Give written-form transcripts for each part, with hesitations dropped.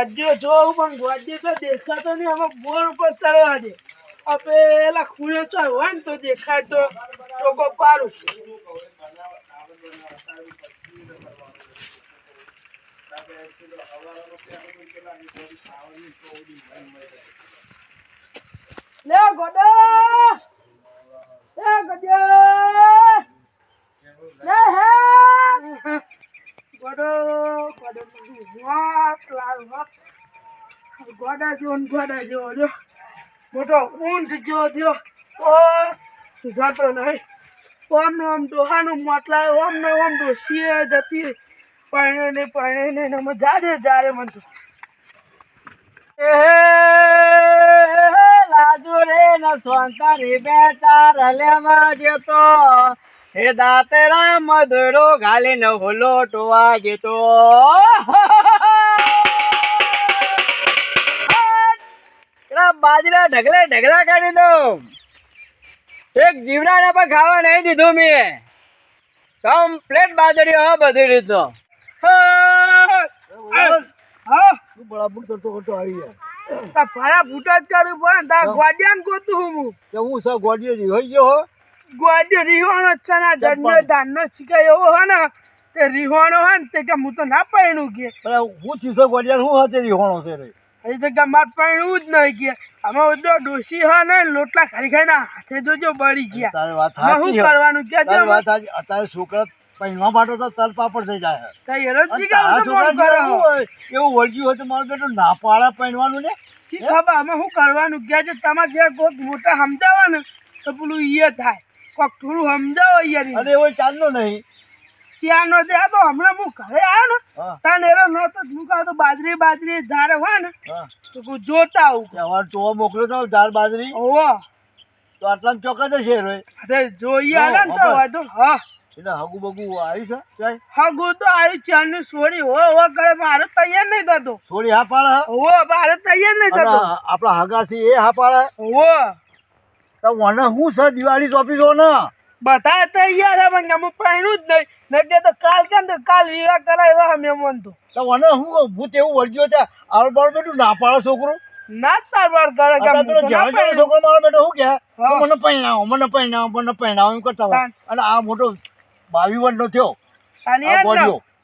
ગોડ્યો જોઉં પણ ગોડ્યો તો દેખાતો નહીં. અમે બોર ઉપર ચડવા દે આ પેલા ખૂણે ચાલ હોય ને તો દેખાય તો ટોકો પાડું. લે ગોડો લે ગોડ્યો લે હે ગોડો ગોડો વાત લાવ ગોડા જો જો મોટો ઊંટ જો થયો તો સુધારતો નહીં. આમ ડોહાનું મોટલા ઓમ ને ઓમ ડોસીએ જતી પરણે ને મજા દે જારે મન તો લાજુ રે ન સોંતા રે બેટા રલેમાં જતો હે દાતરા મધુરો ગાલી ન હોલો ટોવા જતો. બાજરા ઢગલા કાઢી દો. એક જીવડાને પણ ખાવા નહીં દીધું મેં. કમ્પ્લેટ બાજરી હા બધી રીતનો. બરાબર કરતો આવી જાય ફરા ફૂટા જ કરવું પડે ને તાર ગોડિયાને ગોતું હું કેવું છે. ગોડિયો રીહોઈ ગયો ગોડિયો રીહોનો છે ને જન્મ ધાનનો શીખાય એવો હોય ને તે રીહોણો હોય ને તે કે હું તો ના પાયણું કે હું થયું છે ગોડિયા શું હશે રીહોણો છે રે એ જગ્યા માર પાયણું જ નહીં કે અમે બધો ડોસી હા ને લોટલા ખાઈ ખાઈને હાથે જોજો બળી ગયા. તારી વાત સાચી શું કરવાનું કે તારી વાત સાચી. અત્યારે છોકરા પૈણવા માટે તો તલ પાપડ થઈ જાય. એવું વળગ્યું હોય તો મારું બેટું ના પાડે પૈણવાનું ને ખબર અમે શું કરવાનું કે છે તમારે જે કોઈક મોટા સમજાવે ને તો પેલું ઈએ થાય કોઈક થોડું સમજાવો યાર. અરે એવો ચાલનો નહીં ચાનો દે તો હમણાં હું ઘરે આવ્યો ને તાને એરો નતો હું કહું તો બાજરી ઝાડ હોય ને તો હું જોતા આવું. હવે તો મોકલ્યો તો ઝાડ બાજરી ઓહો તો આટલા ચોક્કસ છે રે જોઈએ આવે ને તો વાંધો હા એટલે હગુ બગુ આવ્યું છે હગુ તો આવ્યું ચાલની સોરી હો કરે મારે તૈયાર નહીં થતો. સોરી હા પાડે હો મારે તૈયાર નહીં થતો. આપણા હગા છે એ હા પાડે હો તો મને શું છે દિવાળી ચોપી દો ને બધા તૈયાર હે પણ હું પહેણું જ નહીં નકે તો કાલ કેમ તો કાલ વિવાહ કરાવ્યા મેં મન તો મને હું ભૂત એવું વળગ્યો ત્યાં આર બાર બેટું ના પાડે છોકરો ના તાર બાર કરે કે છોકરો મારો બેટો શું કે મને પહેણાવો એમ કરતા હોય. અને આ મોટો 22 વર્ષનો થયો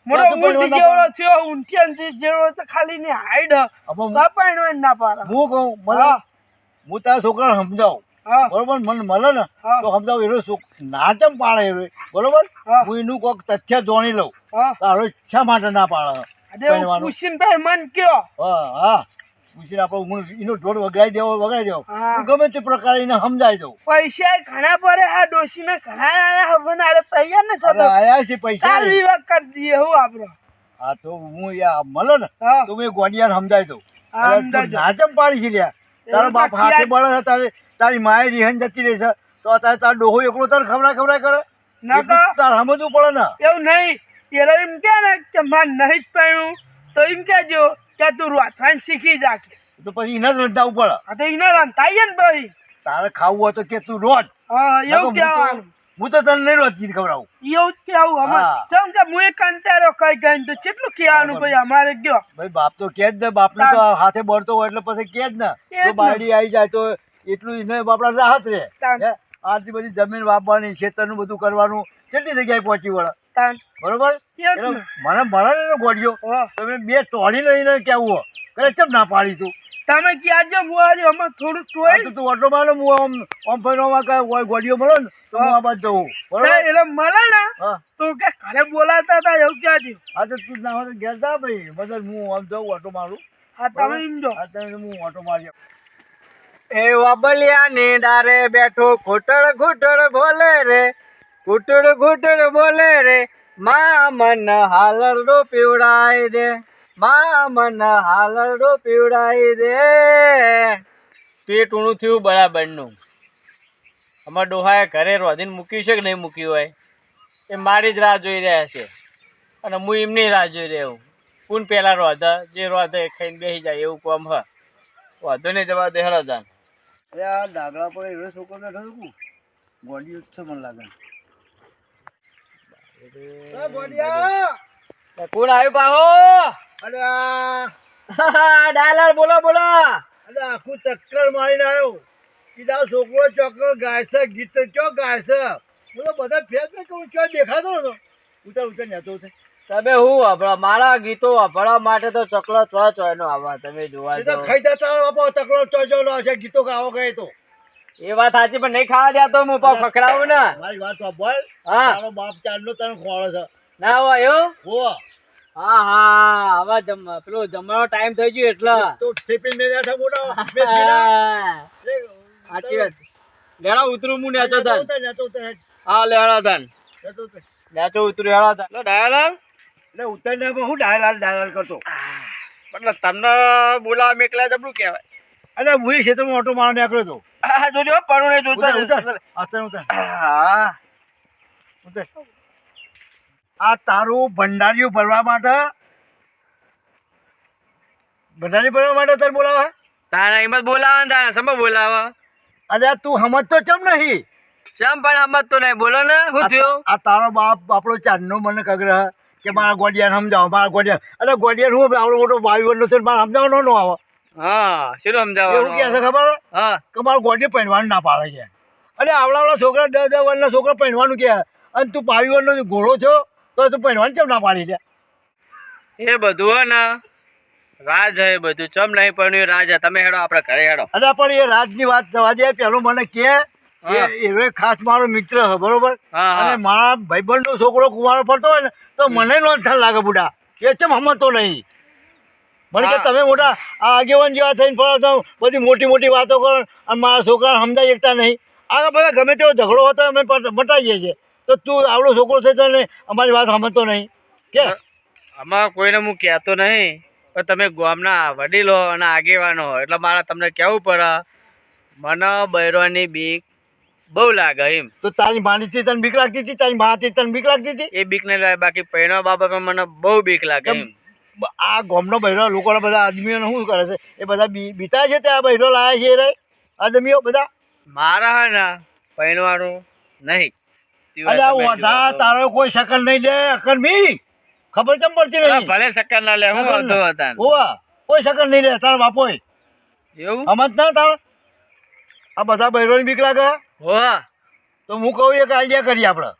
મોટો ઊંટ જેવડો થયો ઊંટિયાન જેવડો તો ખાલી ની હાઈડ પહેણો ના પાડે. હું કહું હું તારા છોકરાને સમજાવું બરોબર મને મળે ને તો સમજાવું એનો ના ચમ પાડે એ બરોબર હું એનું કોઈક તથ્ય જાણી લઉં તારો શા માટે ના પાડે પૂછીને મન કયો હા પૂછીને આપણે એનો ઢોર વગાડી દેવો ગમે તે પ્રકારે એને સમજાવી દઉં. પૈસા ઘણા પડે આ ડોસી ને ઘણા આયા હવે તૈયાર ને થતો આયા છે પૈસા વિવાહ કરી દઈએ હું આપડે. હા તો હું મળે ને તો મેં ગોડિયાને સમજાવી દઉં. ના ચમ પાડી છે લ્યા તારો બાપ હાથે બળે તારે તારી માએ રિહન જતી રહી છે તો તારે તારો ડોહો એકલો તારે ખવડાય કરે તારે સમજવું પડે ને. એવું નહીં પેલો એમ કે ને કે મારે નહીં જ પહેણું તો એમ કેજો કે તું રોથવાન શીખી જા તો પછી એને જ રંધાવું પડે. હા તો એને રંધાઈએ ને ભાઈ તારે ખાવું હોય તો કે તું રોજ એવું કહેવાનું. હું તો તને નહીં રોજ ખવડાવું એવું જ કેવું અમારે ચમ કે હું કંટાળો કઈ ગઈ તો કેટલું કહેવાનું ભાઈ અમારે ગયો ભાઈ બાપ તો કે જ ને બાપને તો હાથે બળતો હોય એટલે પછી કે જ ને તો બાયડી આવી જાય તો એટલું એને બાપડા રાહત રહે. આટલી બધી જમીન વાપવાની ખેતરનું બધું કરવાનું કેટલી જગ્યાએ પહોંચી વળે બરોબર. મને મળે ને ગોળીઓ તમે બે તોડી લઈને કેવું કરે કેમ ના પાડી તું તમે ક્યાં જો અમે થોડું તું ઓટો મારો હું આમ ફેરવામાં કઈ હોય ગોળીઓ મળે ને તો હું આ બાજુ જવું બરોબર. એટલે મળે ને તો કે ઘરે બોલાતા હતા એવું ક્યાં થયું. હા તો તું ના હોય ઘેર જા ભાઈ બદલ હું આમ જાઉં ઓટો મારું. હા તમે એમ જો હું ઓટો મારી એ વાબલિયા ની ડારે બેઠો ઘૂંટડ બોલે રે ઘૂંટડ બોલે રે મા મન હાલરડો પીવડાય દે મા મન હાલરડો પીવડાય દે. પેટ ઊણું થયું બરાબરનું. અમારા ડોહાએ ઘરે રોધીને મૂક્યું છે કે નહીં મૂક્યું હોય એ મારી જ રાહ જોઈ રહ્યા છે અને હું એમની રાહ જોઈ રહ્યો. કોણ પહેલાં રોધે જે રોધે ખાઈને બેસી જાય એવું કામ હ વાંધો નહીં જવા દે હરાજાન. અરે આ ડાગલા પર એવો છોકરો બેઠો છું ગોડિયો છે મને લાગે. કોણ આવ્યું પાહો? અરે ડાયલર બોલો બોલો. અને આખું ચક્કર મારીને આવ્યો કીધા છોકરો ચોક્કસ ગાય છે ગીત ચો ગાય છે બોલો બધા ફેસ ને કહું ચો દેખાતો નતો ઉતર ઉતર નેતો છે તમે હું વાપરો મારા ગીતો વાપરવા માટે તો ચકલો ચોય નો આવવા તમે જોવા એ તો ખાઈ જતા બાપા ચકલો ચો નો છે ગીતો ગાવો ગયે તો એ વાત સાચી પણ નહીં ખાવા દેતો હું પાવ ખખડાવું ને મારી વાત સાંભળ હા તારો બાપ ચાંદનો તને ખોળો છે ના હોય એવું હો હા હા હવે પેલો જમવાનો ટાઈમ થઈ ગયો એટલે તો ટિફિન મેલ્યા છે મોટા સાચી વાત લેડા ઉતરું હું નેચો તન નેતો ઉતર હા લેડા તન નેતો ઉતર નેચો ઉતરું હેડા તન ડાયલાલ એટલે ઉતરને હું ડાયલાલ કરતો એટલે તમને બોલાવા મેકલા જબરું કહેવાય અરે ભૂલી ક્ષેત્રમાં ઓટો મારવા નીકળ્યો તો જોજો પડું નહીં જોતા ઉતર હા ઉતર આ તારું ભંડારીયું ભરવા માટે તારે બોલાવે તારા એમાં બોલાવા ને તારા સમય બોલાવા અરે તું સમજતો ચમ નહીં ચમ પણ સમજ તો નહીં બોલો ને શું થયું આ તારો બાપ આપણો ચાંદનો મને કગ્રહ કે મારા ગોડિયાને સમજાવો મારા ગોડિયા અરે ગોડિયાને હું આવડો મોટો ભાઈ બનનો છે મારે સમજાવવાનો નો આવે હા શું સમજાવવાનું એવું કહે છે ખબર હા કે મારું ગોડિયું પહેરવાનું ના પાડે છે અરે આવડા છોકરા 10 વર્ષના છોકરા પહેરવાનું કે અને તું 22 વર્ષનો ઘોડો છો તો તું પહેરવાનું ચમ ના પાડી છે એ બધું હે ને રાજ હે બધું ચમ નહીં પણ એ રાજ હે તમે હેડો આપણે ઘરે હેડો અરે પણ એ રાજની વાત જવા દે પેલો મને કે એ ખાસ મારો મિત્ર છે બરોબર હા અને મારા ભાઈબંધનો છોકરો કુંવારો ફરતો હોય ને તો મને નો ખ્યાલ લાગે બુડા એ ચમ સમજતો નહીં મને કે તમે મોટા આ આગેવાન જેવા થઈને ફરો તો બધી મોટી મોટી વાતો કરો અને મારા છોકરાને સમજાઈ શકતા નહીં આ બધા ગમે તેવો ઝઘડો હતો અમે મટાઈએ છીએ તો તું આવડો છોકરો થઈ તો ને અમારી વાત સમજતો નહીં કે આમાં કોઈને હું કહેતો નહીં પણ તમે ગામના વડીલો અને આગેવાનો એટલે મારે તમને કહેવું પડે મને બૈરોની બીક બહુ લાગે એમ તો તારી માનીથી તને બીક લાગતી હતી તારી માથી તને બીક લાગતી હતી એ બીક નહીં લાગે બાકી પૈણા બાબતમાં મને બહુ બીક લાગે એમ આ ગામનો બૈરો લોકોના બધા આદમીઓને શું કરે છે એ બધા બીતા છે ત્યાં બૈરો લાયા છે રે આદમીઓ બધા મારા હે ને પૈણવાનું નહીં અરે ઓઢા તારો કોઈ શકન નહીં લે અકર્મી ખબર કેમ પડતી નહીં ભલે સક્કર ના લે હું વાંધો હતા હોવા કોઈ શકન નહીં લે તારા બાપો એવું સમજ ના તાર આ બધા બૈરોની બીક લાગે હો તો હું કહું એક આઈડિયા કરીએ આપણે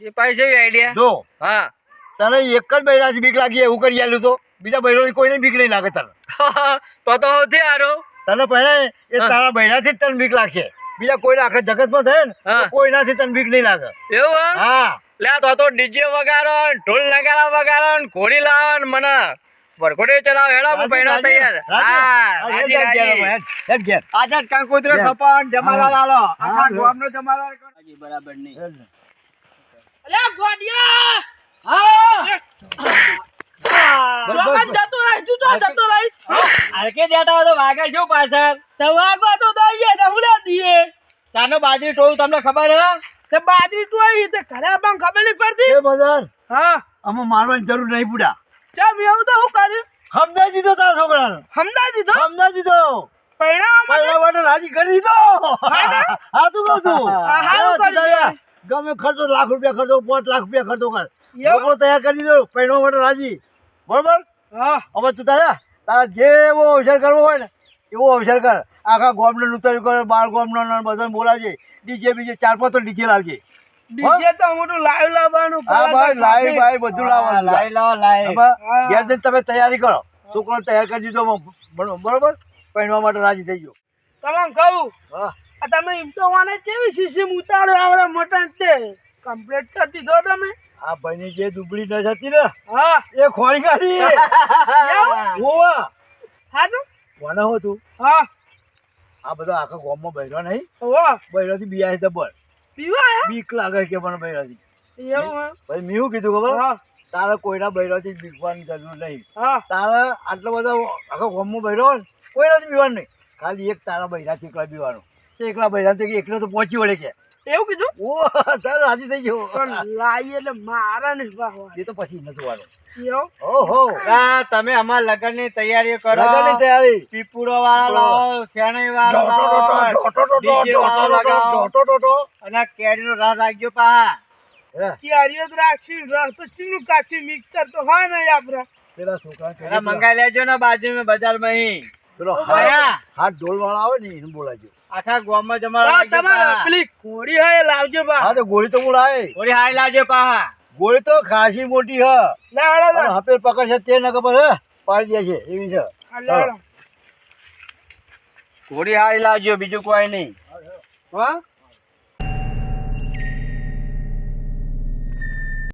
એ પાસે આઈડિયા જો હા તને એક જ બૈરાથી બીક લાગી એવું કરી આલ્યું તો બીજા બૈરોની કોઈને બીક નહીં લાગે તને તો સૌથી સારું તને પહેલા એ તારા બૈરાથી જ તને બીક લાગશે બીજા કોઈને આખા જગતમાં થાય ને તો કોઈનાથી તને બીક નહીં લાગે એવું હા લે તો ડીજે વગાડો ઢોલ નગારા વગાડો ઘોડી લાવો ને મને વરઘોડે ચલાવો હેડા હું પૈણા તૈયાર હા રાજી રાજી આજા કંકોત્રી ખપન જમાલા લાલો આખા ગામનો જમાલા હાજી બરાબર નહીં અલે ગોડિયા હા જોગન જતો રહી તું તો જતો રહી અરકે દેતા તો વાગે શું પાછળ તો વાગો તો દઈએ ને હુલા દીએ ચાનો બાજરી ટોળું તમને ખબર હે તે બાજરી ટોઈ તે ઘરે પણ ખબર નહીં પડતી એ બદન હા અમે મારવાની જરૂર નહીં પૂડા ચમ એવું તો હું કર્યું સમજાઈ દીધો તારા છોકરાને સમજાઈ દીધો પૈણા રાજી કરી દીધો હા તું કહું છું ગમે ખર્ચો ₹1 લાખ ખર્ચો 5 લાખ રૂપિયા ખર્ચો કર છોકરો તૈયાર કરી દીધો પૈણા માટે રાજી બરોબર હા હવે તું તારા જેવો અવસર કરવો હોય ને એવો અવસર કર આખા ગામને નૂતર્યું કરે 12 ગામનો બધાને બોલાવજે ડીજે બીજે 4-5 તો ડીજે લાવજે ડીજે તો મોટું લાઈવ લાવવાનું હા ભાઈ લાઈવ ભાઈ બધું લાવવાનું લાઈ લાવો લાઈ ઘેર જઈને તમે તૈયારી કરો છોકરો તૈયાર કરી દીધો બરોબર પહેરવા માટે રાજી થઈ ગયો તમામ કહું હા તમે એમ તો વાને કેવી સીસી ઉતારો આવડા મોટા તે કમ્પ્લીટ કરી દીધો તમે આ ભાઈની જે દુબળી ન હતી ને હા એ ખોળી કાઢી ઓવા હા તો વાના હો તું હા આ બધો આખા ગામમાં બૈરો નહીં ઓવા બૈરાથી બિયા જબર પીવા બીક લાગે કે મને બૈરાથી એવું ભાઈ મેં શું કીધું ખબર તારે કોઈના બૈરાથી બીકવાની જરૂર નહીં તારે આટલો બધો આખા ગામમાં બૈરો હોય કોઈનાથી બીવાનું નહીં ખાલી એક તારા બૈરાથી એકલા બીવાનું એકલા બૈરાથી એકલો તો પહોંચી વળે કે એવું કીધું ઓ તારે રાજી થઈ ગયો લાઈ એટલે મારા ને એ તો પછી નથી વાળો ઓહો તમે અમાર લગનની તૈયારીઓ કરો લગનની તૈયારી પીપુરો વાળા લાવો શેણી વાળા લાવો અને કેરીનો રસ રાખજો પા કેરીઓ તો રાખશી રસ તો ચીનું કાચી મિક્સર તો હોય ને આપડે પેલા છોકરા પેલા મંગાઈ લેજો ને બાજુમાં બજારમાં અહીં. પેલો આયા. હાથ ઢોલ વાળા આવે ને એને બોલાજો. આખા ગામમાં જમાડવા લાગજો તમારે પાહા. પેલી ઘોડી હોય એ લાવજો બા હા તો ગોળી તો હું લાવે. થોડી હારી લાવજો પાહા. ગોળી તો ખાસી મોટી હ. ના હેડો અને હપેલ પકડશે તે ન ખબર હે પાડી દે છે એવી છે. હેડો ઘોડી હારી લાવજો બીજું કોઈ નહીં. હા